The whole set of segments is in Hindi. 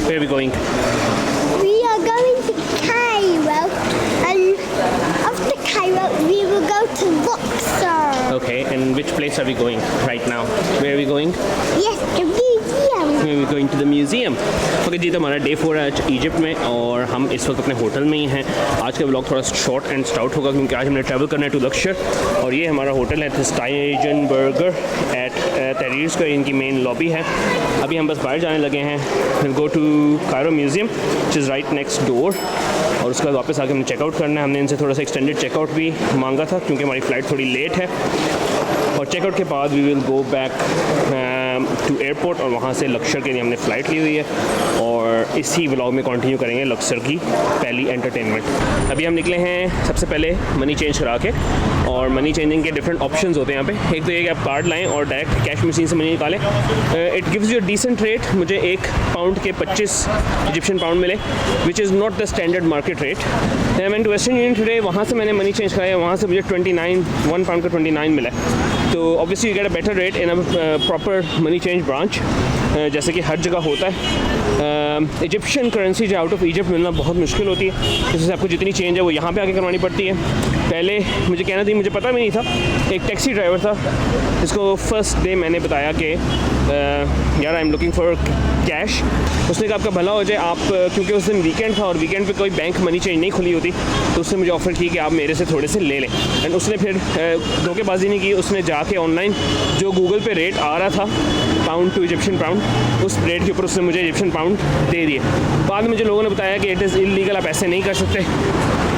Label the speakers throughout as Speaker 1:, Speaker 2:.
Speaker 1: Where are we going?
Speaker 2: We are going to Cairo, and after Cairo, we will go to Luxor.
Speaker 1: Okay, and which place are we going right now? Where are we going?
Speaker 2: Yes, the museum.
Speaker 1: We're going to the museum. Okay जी, तो हमारा डे 4 है आज इजिप्ट में और हम इस वक्त अपने होटल में ही हैं। आज का व्लॉग थोड़ा शॉर्ट एंड स्टाउट होगा क्योंकि आज हमने ट्रैवल करना है टू लक्सर और ये हमारा होटल है Steigenberger at Tahrir square, इनकी मेन लॉबी है। अभी हम बस बाहर जाने लगे हैं। Will go to Cairo museum which is right next door और उसके बाद वापस आके हमें चेकआउट करना है। हमने इनसे थोड़ा सा एक्सटेंडेड चेकआउट भी मांगा था क्योंकि हमारी फ़्लाइट थोड़ी लेट है और चेकआउट के बाद we will go back to airport और वहाँ से लक्सर के लिए हमने फ़्लाइट ली हुई है और इसी व्लॉग में कंटिन्यू करेंगे लक्सर की पहली एंटरटेनमेंट। अभी हम निकले हैं सबसे पहले मनी चेंज करा के और मनी चेंजिंग के डिफरेंट ऑप्शंस होते हैं यहाँ पे। एक तो ये कि आप कार्ड लाएं और डायरेक्ट कैश मशीन से मनी निकालें। It gives you decent rate. मुझे 1 पाउंड के 25 इजिप्शियन पाउंड मिले which is not the standard market rate. I went to Western Union today, वहाँ से मैंने मनी चेंज कराया, वहाँ से मुझे 1 पाउंड का 29 मिला। तो obviously you get a better rate in a proper money change branch, जैसे कि हर जगह होता है। इजिप्शियन करेंसी जो आउट ऑफ इजिप्ट मिलना बहुत मुश्किल होती है, जिससे आपको जितनी चेंज है वो यहाँ पे आके करवानी पड़ती है। पहले मुझे कहना थी, मुझे पता भी नहीं था। एक टैक्सी ड्राइवर था जिसको फर्स्ट डे मैंने बताया कि यार I am looking for cash. उसने कहा आपका भला हो जाए, आप क्योंकि उस दिन वीकेंड था और वीकेंड पे कोई बैंक मनी चेंज नहीं खुली होती, तो उसने मुझे ऑफ़र की कि आप मेरे से थोड़े से ले लें। एंड उसने फिर धोखेबाजी नहीं की, उसने जाके ऑनलाइन जो गूगल पे रेट आ रहा था पाउंड टू इजिप्शियन पाउंड, उस रेट के ऊपर उसने मुझे इजिप्शियन पाउंड दे दिए। बाद में मुझे लोगों ने बताया कि इट इज़ इलीगल, आप ऐसे नहीं कर सकते,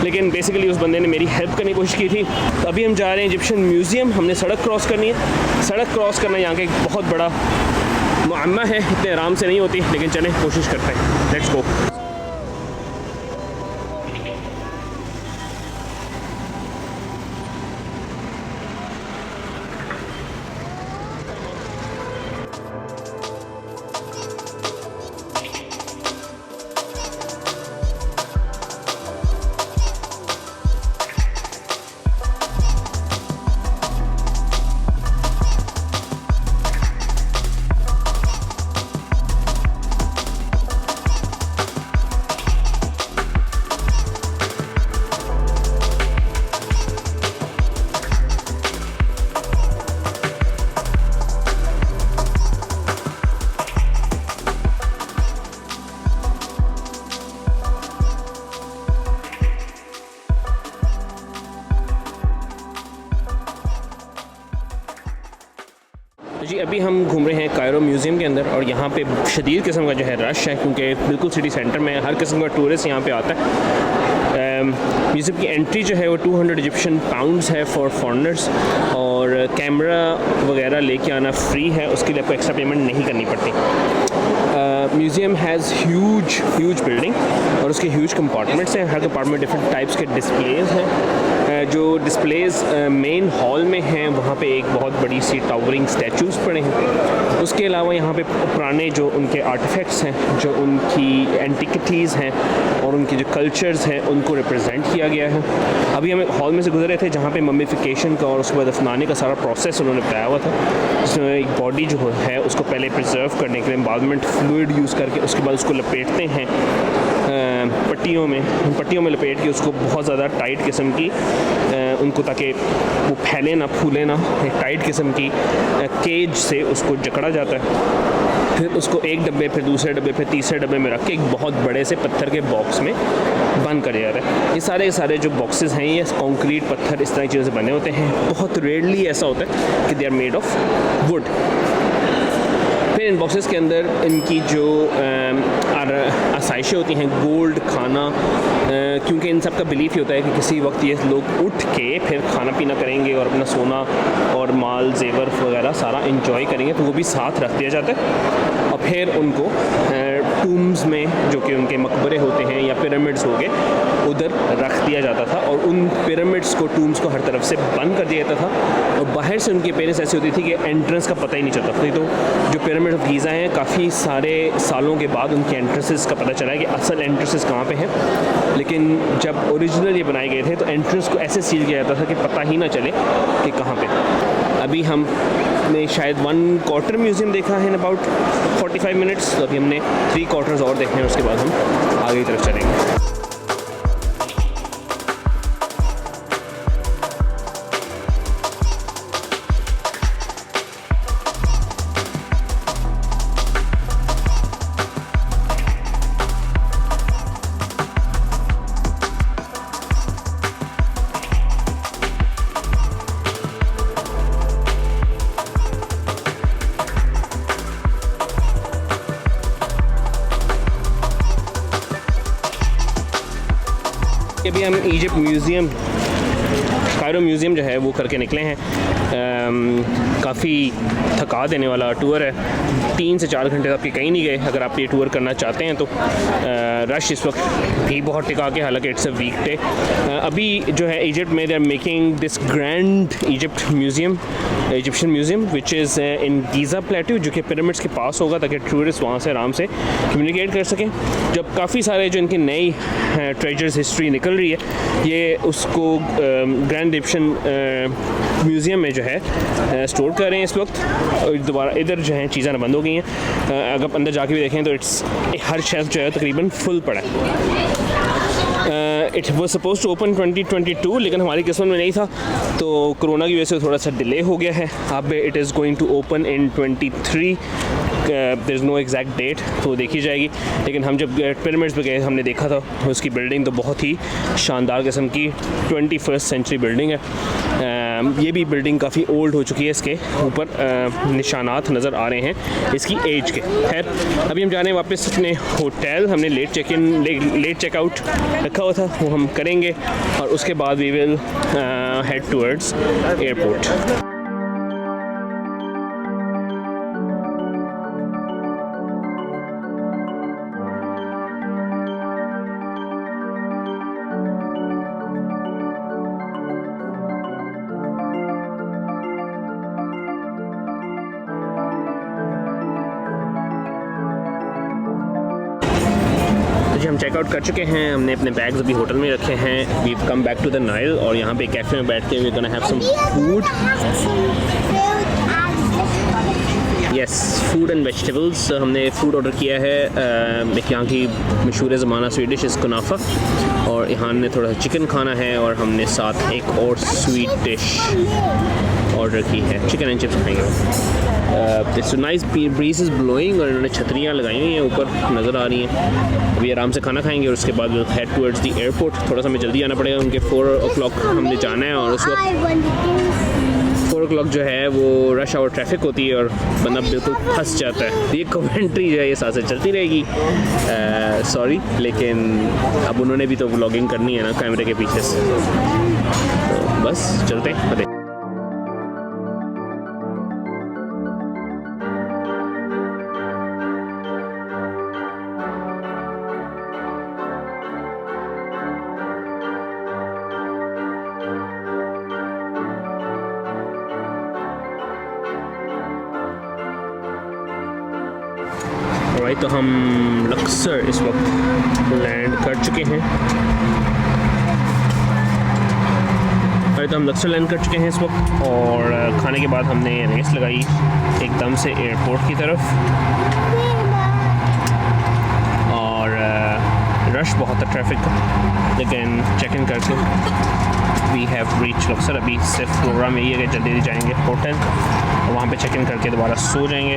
Speaker 1: लेकिन बेसिकली उस बंदे ने मेरी हेल्प करने की कोशिश की थी। तो अभी हम जा रहे हैं इजिप्शियन म्यूज़ियम। हमने सड़क क्रॉस करनी है। सड़क क्रॉस करना यहाँ का एक बहुत बड़ा मुअम्मा है, इतने आराम से नहीं होती, लेकिन चलें कोशिश करते हैं। Let's go. जी अभी हम घूम रहे हैं कायरो म्यूज़ियम के अंदर और यहाँ पे शदीद किस्म का जो है रश है क्योंकि बिल्कुल सिटी सेंटर में हर किस्म का टूरिस्ट यहाँ पे आता है। म्यूज़ियम की एंट्री जो है वो 200 इजिप्शियन पाउंड्स है फॉर फॉरेनर्स और कैमरा वगैरह लेके आना फ्री है, उसके लिए आपको एक्स्ट्रा पेमेंट नहीं करनी पड़ती। म्यूज़ियम हैज़ ह्यूज बिल्डिंग और उसके ह्यूज कंपार्टमेंट्स हैं। हर कंपार्टमेंट डिफरेंट टाइप्स के डिस्प्लेज हैं। जो डिस्प्लेज मेन हॉल में हैं वहाँ पे एक बहुत बड़ी सी टावरिंग स्टैचूज़ पड़े हैं। उसके अलावा यहाँ पे पुराने जो उनके आर्टिफैक्ट्स हैं, जो उनकी एंटिक्विटीज़ हैं और उनके जो कल्चर्स हैं उनको रिप्रेजेंट किया गया है। अभी हम हॉल में से गुजरे थे जहाँ पे मम्मीफिकेशन का और उसके बाद दफनाने का सारा प्रोसेस उन्होंने बताया हुआ था, जिसमें एक बॉडी जो है उसको पहले प्रिजर्व करने के लिए एम्बाल्ममेंट फ्लूइड यूज़ करके उसके बाद उसको लपेटते हैं पट्टियों में लपेट के उसको बहुत ज़्यादा टाइट किस्म की उनको, ताकि वो फैले ना फूले ना, एक टाइट किस्म की केज से उसको जकड़ा जाता है। फिर उसको एक डब्बे, फिर दूसरे डब्बे, फिर तीसरे डब्बे में रख के एक बहुत बड़े से पत्थर के बॉक्स में बंद कर दिया जाता है। ये सारे जो बॉक्सेस हैं ये कंक्रीट, पत्थर, इस तरह की चीज़ों से बने होते हैं। बहुत रेयरली ऐसा होता है कि they are made of wood. फिर इन बॉक्सेस के अंदर इनकी जो आसाइशें होती हैं, गोल्ड, खाना, क्योंकि इन सब का बिलीफ ही होता है कि किसी वक्त ये लोग उठ के फिर खाना पीना करेंगे और अपना सोना और माल जेवर वगैरह सारा इंजॉय करेंगे, तो वो भी साथ रख दिया जाता है और फिर उनको टूम्स में, जो कि उनके मकबरे होते हैं या पिरामिड्स हो गए, उधर रख दिया जाता था और उन पिरामिड्स को, टूम्स को हर तरफ से बंद कर दिया जाता था और बाहर से उनकी अपीयरेंस ऐसी होती थी कि एंट्रेंस का पता ही नहीं चलता था। तो जो पिरामिड ऑफ गीज़ा हैं, काफ़ी सारे सालों के बाद उनके एंट्रेंसेस का पता चला है कि असल एंट्रेंसेस कहाँ पे हैं। लेकिन जब ओरिजिनल ये बनाए गए थे तो एंट्रेंस को ऐसे सील किया जाता था कि पता ही ना चले कि कहाँ पे। अभी हमने शायद 1/4 म्यूज़ियम देखा है इन अबाउट 45 मिनट्स, तो अभी हमने 3 क्वार्टर्स और देखने हैं, उसके बाद हम आगे की तरफ चलेंगे। अभी हम इजिप्ट म्यूज़ियम, कायरो म्यूज़ियम जो है वो करके निकले हैं। काफ़ी थका देने वाला टूर है, 3 से 4 घंटे आपके कहीं नहीं गए। अगर आप ये टूर करना चाहते हैं तो रश इस वक्त भी बहुत टिका के, हालांकि इट्स अ वीक डे। अभी जो है इजिप्ट में they are making this grand Egypt museum, Egyptian museum which is in Giza plateau, जो कि पिरामिड्स के पास होगा, ताकि टूरिस्ट वहाँ से आराम से कम्युनिकेट कर सकें। जब काफ़ी सारे जो इनकी नई ट्रेजर्स हिस्ट्री निकल रही है, ये उसको ग्रैंड इजिप्शियन म्यूज़ियम में जो है स्टोर कर रहे हैं इस वक्त। और दोबारा इधर जो है चीज़ें बंद हो गई हैं। अगर अंदर जाके भी देखें तो इट्स हर शेल्फ जो है तकरीबन फुल पड़ा है। It was suppose to open 2022, लेकिन हमारी किस्मत में नहीं था, तो कोरोना की वजह से थोड़ा सा डिले हो गया है। अब it is going to open in 23। There is no exact date, तो देखी जाएगी। लेकिन हम जब पिरामिड्स पे गए, हमने देखा था उसकी बिल्डिंग तो बहुत ही शानदार किस्म की 21st सेंचुरी बिल्डिंग है। ये भी बिल्डिंग काफ़ी ओल्ड हो चुकी है, इसके ऊपर निशानात नज़र आ रहे हैं इसकी एज के। खैर, अभी हम जा रहे हैं वापस अपने होटल। हमने लेट चेकआउट रखा हुआ था, वो हम करेंगे और उसके बाद we will head towards airport. हम चेकआउट कर चुके हैं, हमने अपने बैग्स अभी होटल में रखे हैं। We come back to the Nile और यहाँ पे कैफ़े में बैठ के we gonna have some food. Yes, food and vegetables. हमने फूड ऑर्डर किया है, एक यहाँ की मशहूर ज़माना स्वीट डिश इज़ कुनाफा, और यहाँ ने थोड़ा चिकन खाना है, और हमने साथ एक और स्वीट डिश ऑर्डर की है, चिकन एंड चिप्स खाएंगे। It's nice, breeze is blowing, और इन्होंने छतरियाँ लगाई हुई हैं ऊपर नज़र आ रही हैं। अभी आराम से खाना खाएंगे और उसके बाद हेड टुवर्ड्स द एयरपोर्ट। थोड़ा सा हमें जल्दी आना पड़ेगा, उनके 4 o'clock हमने जाना है, और उस वक्त 4 o'clock जो है वो रश आवर ट्रैफिक होती है और बंदा बिल्कुल फंस जाता है। ये कमेंट्री जो है ये साथ से चलती रहेगी, सॉरी, लेकिन अब उन्होंने भी तो व्लॉगिंग करनी है ना कैमरे के पीछे से, तो बस चलते हैं। तो हम लक्सर इस वक्त लैंड कर चुके हैं। तो हम लक्सर लैंड कर चुके हैं इस वक्त, और खाने के बाद हमने रेस लगाई एकदम से एयरपोर्ट की तरफ, और रश बहुत है ट्रैफिक का, लेकिन चेक इन करके वी हैव रीच लक्सर। अभी सिर्फ प्रोग्राम यही है कि जल्दी जल्दी जाएंगे होटल, और वहाँ पे चेक इन करके दोबारा सो जाएंगे।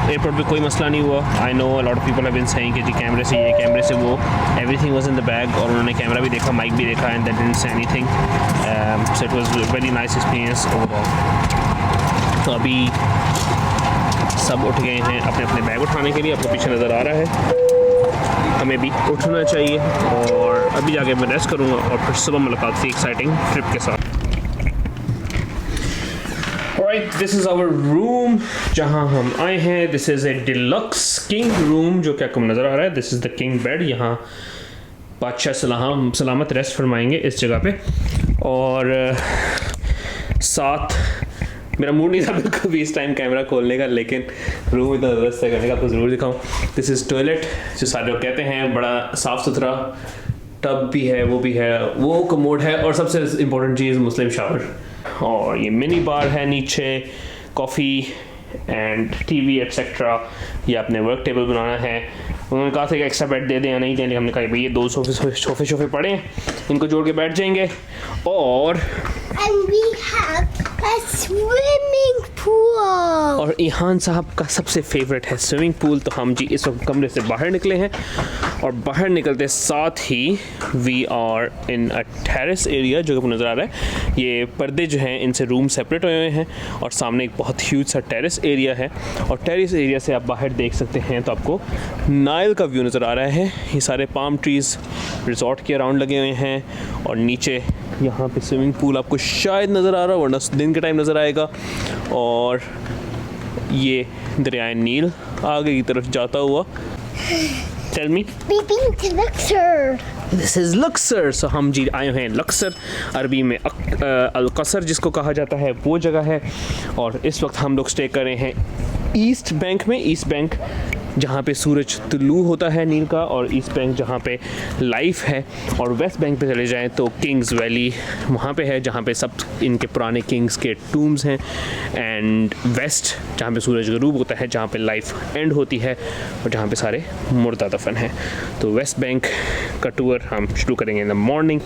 Speaker 1: एयरपोर्ट पे कोई मसला नहीं हुआ। I know lot of people have been saying कि जी कैमरे से ये, कैमरे से वो, everything was in the bag, और उन्होंने कैमरा भी देखा, माइक भी देखा, and they didn't say anything, so it was very nice experience overall. तो अभी सब उठ गए हैं अपने अपने बैग उठाने के लिए, आपको पीछे नज़र आ रहा है, हमें भी उठना चाहिए, और अभी जाके मैं रेस्ट करूँगा और फिर सुबह मुलाकात थी एक्साइटिंग ट्रिप के साथ। Alright, this is our room जहाँ हम आए हैं। This is a deluxe king room जो कि आपको नज़र आ रहा है। This is the king bed। यहाँ बादशाह सलामत रेस्ट फरमाएंगे इस जगह पे, और साथ मेरा मूड नहीं था बिल्कुल भी इस टाइम कैमरा खोलने का, लेकिन रूम इतना ज़बरदस्त है करने का, आपको ज़रूर दिखाऊँ। दिस इज़ टॉयलेट, जो सारे लोग कहते हैं, बड़ा साफ़ सुथरा टब भी है, वो भी है, वो कमोड है, और सबसे इम्पोर्टेंट चीज़ मुस्लिम शावर। और ये मिनी बार है नीचे, कॉफ़ी एंड टीवी एट्सेट्रा। ये अपने वर्क टेबल बनाना है। उन्होंने कहा था कि एक्स्ट्रा बेड दे दें या नहीं दें, लेकिन हमने कहा भाई ये 2 सोफे पड़े हैं, इनको जोड़ के बैठ जाएंगे। और
Speaker 2: And we have a swimming pool.
Speaker 1: और इहान साहब का सबसे फेवरेट है स्विमिंग पूल। तो हम जी इस वक्त कमरे से बाहर निकले हैं और बाहर निकलते साथ ही we are in a terrace area जो आपको नज़र आ रहा है। ये पर्दे जो हैं इनसे रूम सेपरेट हुए हैं और सामने एक बहुत ह्यूज सा टेरेस एरिया है और टेरेस एरिया से आप बाहर देख सकते हैं तो आपको नाइल का व्यू नज़र आ रहा है। ये सारे पाम ट्रीज़ रिजॉर्ट के अराउंड लगे हुए हैं और नीचे यहाँ पे स्विमिंग पूल आपको शायद नज़र आ रहा है, वरना दिन के टाइम नज़र आएगा। और ये दरियाए नील आगे की तरफ जाता हुआ। Tell me.
Speaker 2: We've been to Luxor.
Speaker 1: This is Luxor. So हम जी आए हैं लक्सर, अरबी में अलकसर जिसको कहा जाता है, वो जगह है। और इस वक्त हम लोग स्टे कर रहे हैं ईस्ट बैंक में। ईस्ट बैंक जहाँ पे सूरज तुलू होता है नील का, और ईस्ट बैंक जहाँ पे लाइफ है। और वेस्ट बैंक पे चले जाएं तो किंग्स वैली वहाँ पे है जहाँ पे सब इनके पुराने किंग्स के टूम्स हैं। एंड वेस्ट जहाँ पे सूरज गरूब होता है, जहाँ पे लाइफ एंड होती है और जहाँ पे सारे मुर्दा दफन हैं। तो वेस्ट बैंक का टूर हम शुरू करेंगे इन द मॉर्निंग।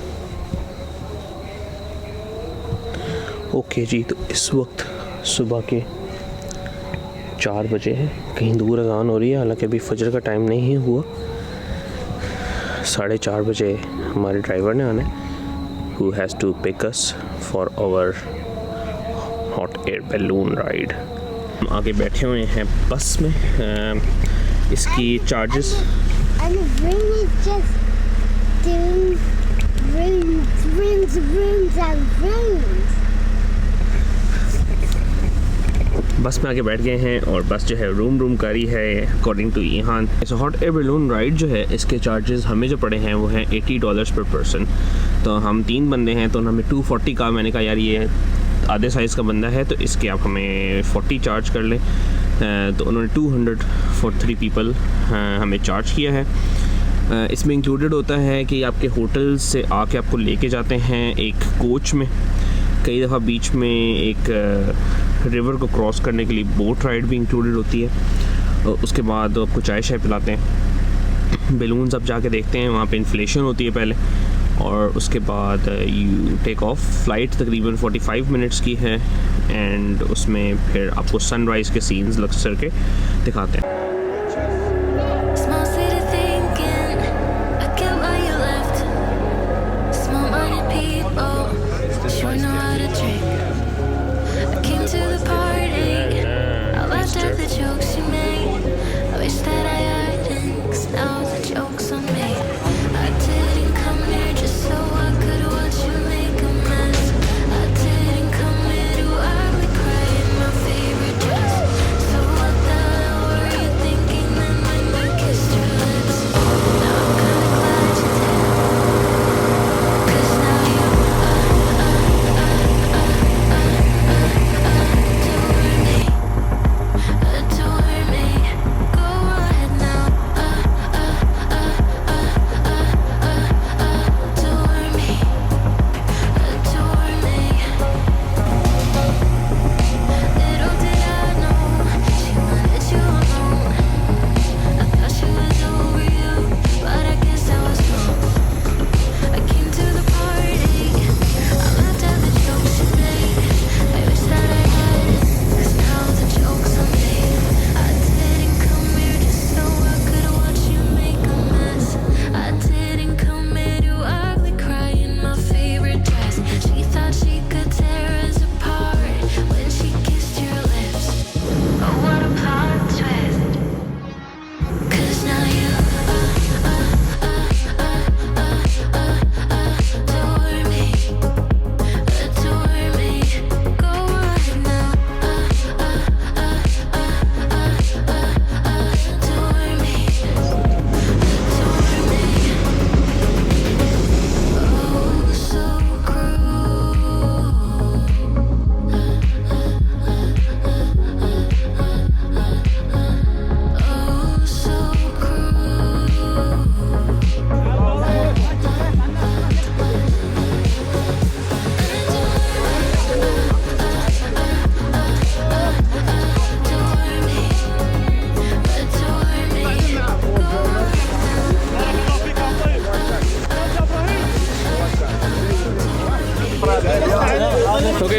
Speaker 1: ओके जी, तो इस वक्त सुबह के 4 बजे है, कहीं दूर अज़ान हो रही है, हालांकि अभी फजर का टाइम नहीं हुआ। 4:30 बजे हमारे ड्राइवर ने आना है, who has to pick us for our hot air balloon ride. हम आगे बैठे हुए हैं बस में। इसकी charges
Speaker 2: And the ring is just doing rings and rings.
Speaker 1: बस में आके बैठ गए हैं और बस जो है रूम करी है अकॉर्डिंग टू ईहान। इस हॉट एयर बैलून राइड जो है इसके चार्जेस हमें जो पड़े हैं वो हैं $80 पर पर्सन। तो हम 3 बंदे हैं तो हमें 240 का, मैंने कहा यार ये आधे साइज़ का बंदा है तो इसके आप हमें 40 चार्ज कर लें। तो उन्होंने 200 फॉर 3 पीपल हमें चार्ज किया है। इसमें इंक्लूडेड होता है कि आपके होटल से आके आपको लेके जाते हैं एक कोच में। कई दफ़ा बीच में एक रिवर को क्रॉस करने के लिए बोट राइड भी इंक्लूडेड होती है। और उसके बाद आपको चाय शाय पिलाते हैं। बैलून्स आप जाके देखते हैं, वहाँ पे इन्फ्लेशन होती है पहले, और उसके बाद यू टेक ऑफ। फ़्लाइट तकरीबन 45 मिनट्स की है एंड उसमें फिर आपको सनराइज़ के सीन्स लक्सर के दिखाते हैं।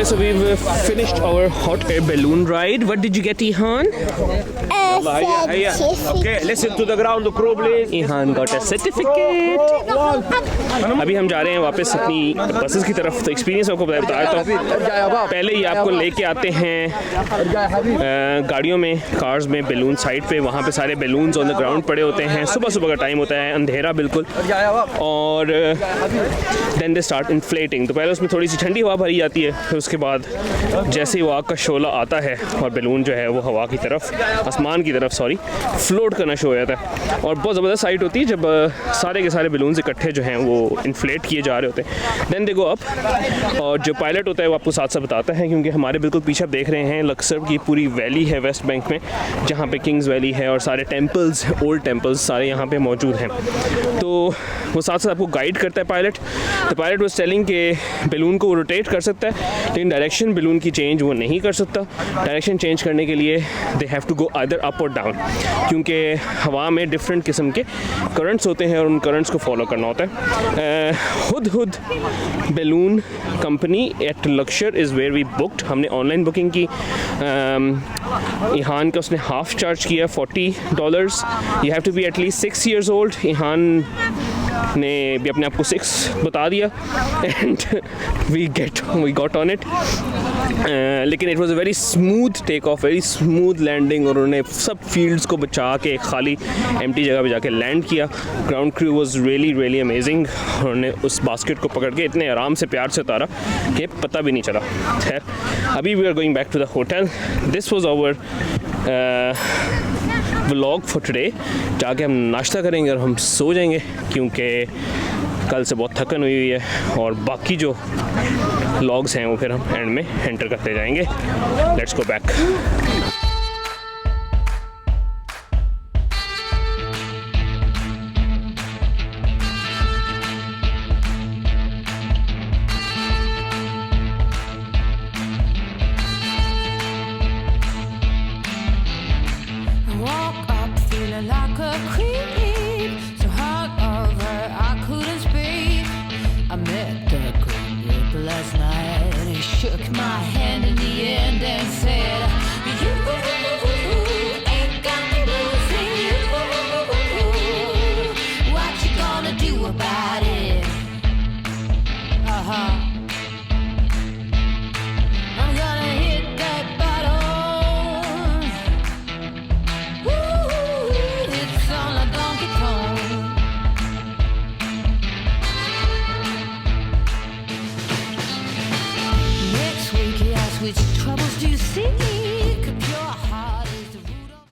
Speaker 1: so we've finished our hot air balloon ride. What did you get, Ihan?
Speaker 3: Okay, listen to the ground crew, please.
Speaker 1: Ihan got a certificate. अभी हम जा रहे हैं वापस अपनी बसेस की तरफ। तो एक्सपीरियंस आपको बताया तो पहले ही आपको लेके आते हैं गाड़ियों में, कार्स में बैलून साइड पे, वहाँ पे सारे बैलून्स ऑन द ग्राउंड पड़े होते हैं। सुबह सुबह का टाइम होता है, अंधेरा बिल्कुल, और देन दे स्टार्ट इन्फ्लेटिंग। तो पहले उसमें थोड़ी सी ठंडी हवा भरी जाती है, फिर उसके बाद जैसे ही वो आग का शोला आता है और बैलून जो है वो हवा की तरफ, आसमान की तरफ फ्लोट करना शुरू हो जाता है। और बहुत ज़बरदस्त साइट होती है जब सारे के सारे बैलून्स इकट्ठे जो हैं वो इन्फ्लेट किए जा रहे होते हैं। देन दे गो अप, और जो पायलट होता है वो आपको साथ साथ बताता है, क्योंकि हमारे बिल्कुल पीछे आप देख रहे हैं लक्सर की पूरी वैली है वेस्ट बैंक में, जहाँ पे किंग्स वैली है और सारे टेम्पल्स, ओल्ड टेम्पल्स सारे यहाँ पे मौजूद हैं। तो वो साथ साथ आपको गाइड करता है पायलट। तो पायलट वो टेलिंग के बैलून को रोटेट कर सकता है, लेकिन डायरेक्शन बैलून की चेंज वो नहीं कर सकता। डायरेक्शन चेंज करने के लिए they have to go either up or down, क्योंकि हवा में डिफरेंट किस्म के करंट्स होते हैं और उन करंट्स को फॉलो करना होता है। Hod balloon company at Luxor is where we booked. हमने ऑनलाइन बुकिंग की। इहान का उसने हाफ चार्ज किया $40। You have to be at least 6 years old। Ihaan ने भी अपने आप को 6 बता दिया and we got on it. लेकिन it was a very smooth take off, very smooth landing, और उन्होंने सब फील्ड्स को बचा के एक खाली एम्प्टी जगह पे जाके लैंड किया। Ground crew was really amazing. उन्होंने उस बास्केट को पकड़ के इतने आराम से प्यार से उतारा कि पता भी नहीं चला। खैर, अभी we are going back to the hotel. This was our vlog for today. जाके हम नाश्ता करेंगे और हम सो जाएंगे, क्योंकि कल से बहुत थकन हुई हुई है, और बाकी जो व्लॉग्स हैं वो फिर हम एंड में एंटर करते जाएंगे। Let's go back.
Speaker 4: Woke up feeling like a creep, so hungover I couldn't speak. I met the group last night and he shook my hand in the end and said, "You ain't got me losing you. What you gonna do about it?" I'm gonna hit that bottom. It's on a Donkey Kong. Next week he asked, which troubles do you see?